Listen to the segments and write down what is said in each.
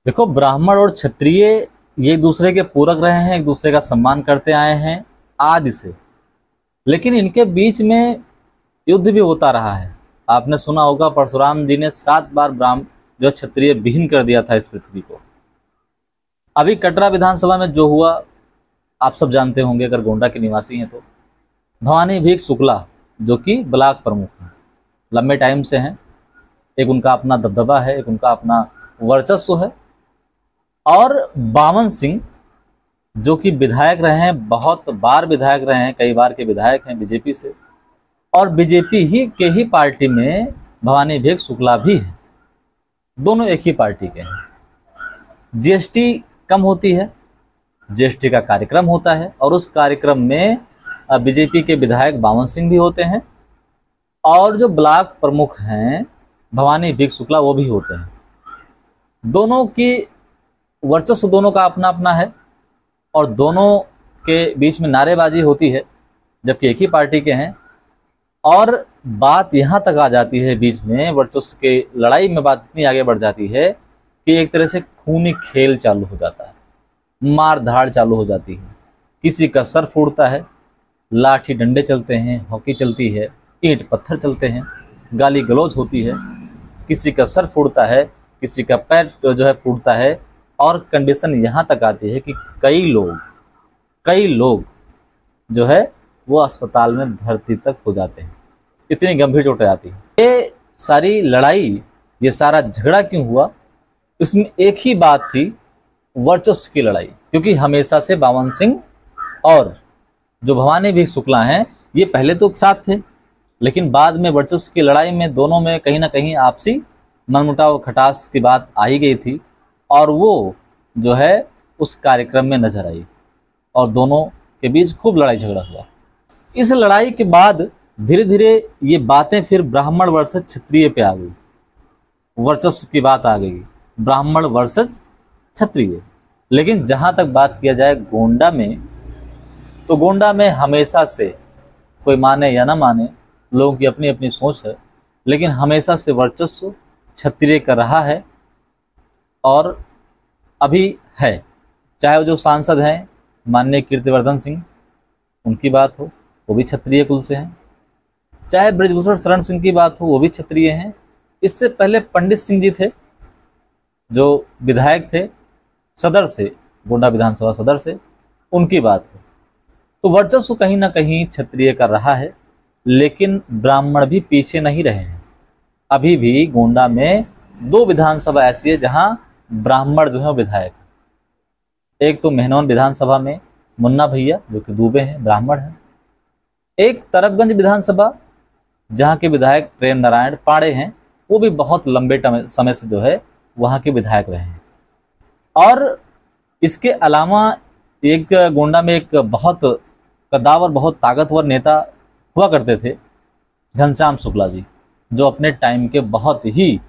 देखो, ब्राह्मण और क्षत्रिय ये एक दूसरे के पूरक रहे हैं, एक दूसरे का सम्मान करते आए हैं आदि से। लेकिन इनके बीच में युद्ध भी होता रहा है। आपने सुना होगा परशुराम जी ने 7 बार ब्राह्मण जो क्षत्रिय विहीन कर दिया था इस पृथ्वी को। अभी कटरा विधानसभा में जो हुआ आप सब जानते होंगे, अगर गोंडा के निवासी हैं तो। भवानी भीख शुक्ला जो कि ब्लॉक प्रमुख हैं, लंबे टाइम से हैं, एक उनका अपना दबदबा है, एक उनका अपना वर्चस्व है। और बावन सिंह जो कि विधायक रहे हैं, बहुत बार विधायक रहे हैं, कई बार के विधायक हैं बीजेपी से, और बीजेपी ही के ही पार्टी में भवानी भीख शुक्ला भी है, दोनों एक ही पार्टी के हैं। जीएसटी कम होती है, जीएसटी का कार्यक्रम होता है और उस कार्यक्रम में बीजेपी के विधायक बावन सिंह भी होते हैं और जो ब्लॉक प्रमुख हैं भवानी भीख शुक्ला वो भी होते हैं। दोनों की वर्चस्व दोनों का अपना अपना है और दोनों के बीच में नारेबाजी होती है, जबकि एक ही पार्टी के हैं। और बात यहाँ तक आ जाती है बीच में वर्चस्व के लड़ाई में, बात इतनी आगे बढ़ जाती है कि एक तरह से खूनी खेल चालू हो जाता है, मार धाड़ चालू हो जाती है। किसी का सर फूटता है, लाठी डंडे चलते हैं, हॉकी चलती है, ईंट पत्थर चलते हैं, गाली गलौज होती है, किसी का सर फूटता है, किसी का पैर जो है फूटता है। और कंडीशन यहाँ तक आती है कि कई लोग जो है वो अस्पताल में भर्ती तक हो जाते हैं, इतनी गंभीर चोटें आती हैं। ये सारी लड़ाई, ये सारा झगड़ा क्यों हुआ? इसमें एक ही बात थी, वर्चस्व की लड़ाई। क्योंकि हमेशा से बावन सिंह और जो भवानी भीख शुक्ला हैं ये पहले तो साथ थे, लेकिन बाद में वर्चस्व की लड़ाई में दोनों में कहीं ना कहीं आपसी मनमुटाव खटास की बात आ ही गई थी और वो जो है उस कार्यक्रम में नजर आई और दोनों के बीच खूब लड़ाई झगड़ा हुआ। इस लड़ाई के बाद धीरे धीरे ये बातें फिर ब्राह्मण वर्सेस क्षत्रिय पे आ गई, वर्चस्व की बात आ गई, ब्राह्मण वर्सेस क्षत्रिय। लेकिन जहाँ तक बात किया जाए गोंडा में, तो गोंडा में हमेशा से, कोई माने या ना माने, लोगों की अपनी अपनी सोच है, लेकिन हमेशा से वर्चस्व क्षत्रिय का रहा है और अभी है। चाहे वो जो सांसद हैं माननीय कीर्तिवर्धन सिंह, उनकी बात हो, वो भी क्षत्रिय कुल से हैं। चाहे बृजभूषण शरण सिंह की बात हो, वो भी क्षत्रिय हैं। इससे पहले पंडित सिंह जी थे जो विधायक थे सदर से, गोंडा विधानसभा सदर से, उनकी बात हो, तो वर्चस्व कहीं ना कहीं क्षत्रिय का रहा है। लेकिन ब्राह्मण भी पीछे नहीं रहे हैं। अभी भी गोंडा में 2 विधानसभा ऐसी है जहां ब्राह्मण जो है विधायक, एक तो मेहनौन विधानसभा में मुन्ना भैया जो कि दुबे हैं, ब्राह्मण हैं। एक तरफगंज विधानसभा जहां के विधायक प्रेम नारायण पाड़े हैं, वो भी बहुत लंबे समय से जो है वहां के विधायक रहे हैं। और इसके अलावा एक गोंडा में एक बहुत कद्दावर, बहुत ताकतवर नेता हुआ करते थे, घनश्याम शुक्ला जी, जो अपने टाइम के बहुत ही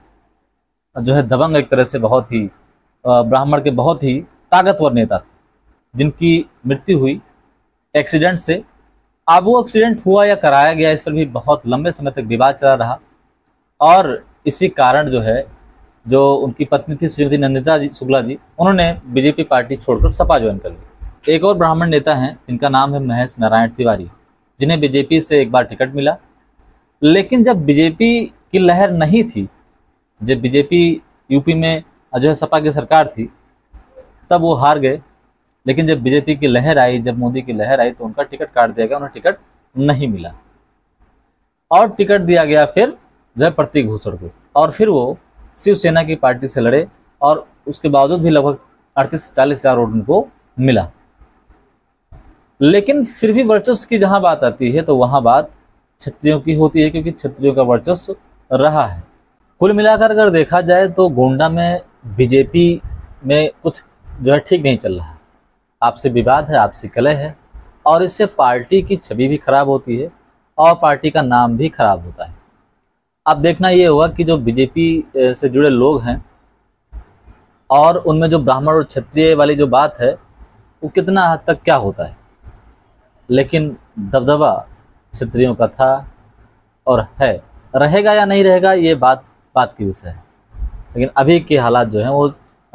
जो है दबंग, एक तरह से बहुत ही ब्राह्मण के बहुत ही ताकतवर नेता थे, जिनकी मृत्यु हुई एक्सीडेंट से। अब वो एक्सीडेंट हुआ या कराया गया, इस पर भी बहुत लंबे समय तक विवाद चला रहा और इसी कारण जो है, जो उनकी पत्नी थी श्रीमती नंदिता जी शुक्ला जी, उन्होंने बीजेपी पार्टी छोड़कर सपा ज्वाइन कर ली। एक और ब्राह्मण नेता हैं जिनका नाम है महेश नारायण तिवारी, जिन्हें बीजेपी से एक बार टिकट मिला। लेकिन जब बीजेपी की लहर नहीं थी, जब बीजेपी यूपी में जो है सपा की सरकार थी, तब वो हार गए। लेकिन जब बीजेपी की लहर आई, जब मोदी की लहर आई, तो उनका टिकट काट दिया गया, उन्हें टिकट नहीं मिला और टिकट दिया गया फिर जो है प्रतीक भूषण को, और फिर वो शिवसेना की पार्टी से लड़े और उसके बावजूद भी लगभग 38 से 40 हज़ार वोट उनको मिला। लेकिन फिर भी वर्चस्व की जहां बात आती है तो वहां बात क्षत्रियों की होती है, क्योंकि क्षत्रियों का वर्चस्व रहा है। कुल मिलाकर अगर देखा जाए तो गोंडा में बीजेपी में कुछ जो है ठीक नहीं चल रहा है, आपसी विवाद है, आपसी कलह है और इससे पार्टी की छवि भी खराब होती है और पार्टी का नाम भी खराब होता है। अब देखना ये होगा कि जो बीजेपी से जुड़े लोग हैं और उनमें जो ब्राह्मण और क्षत्रिय वाली जो बात है वो कितना हद तक क्या होता है। लेकिन दबदबा क्षत्रियों का था और है, रहेगा या नहीं रहेगा ये बात की विषय है। लेकिन अभी के हालात जो हैं वो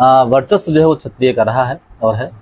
वर्चस्व जो है वो क्षत्रिय का रहा है और है।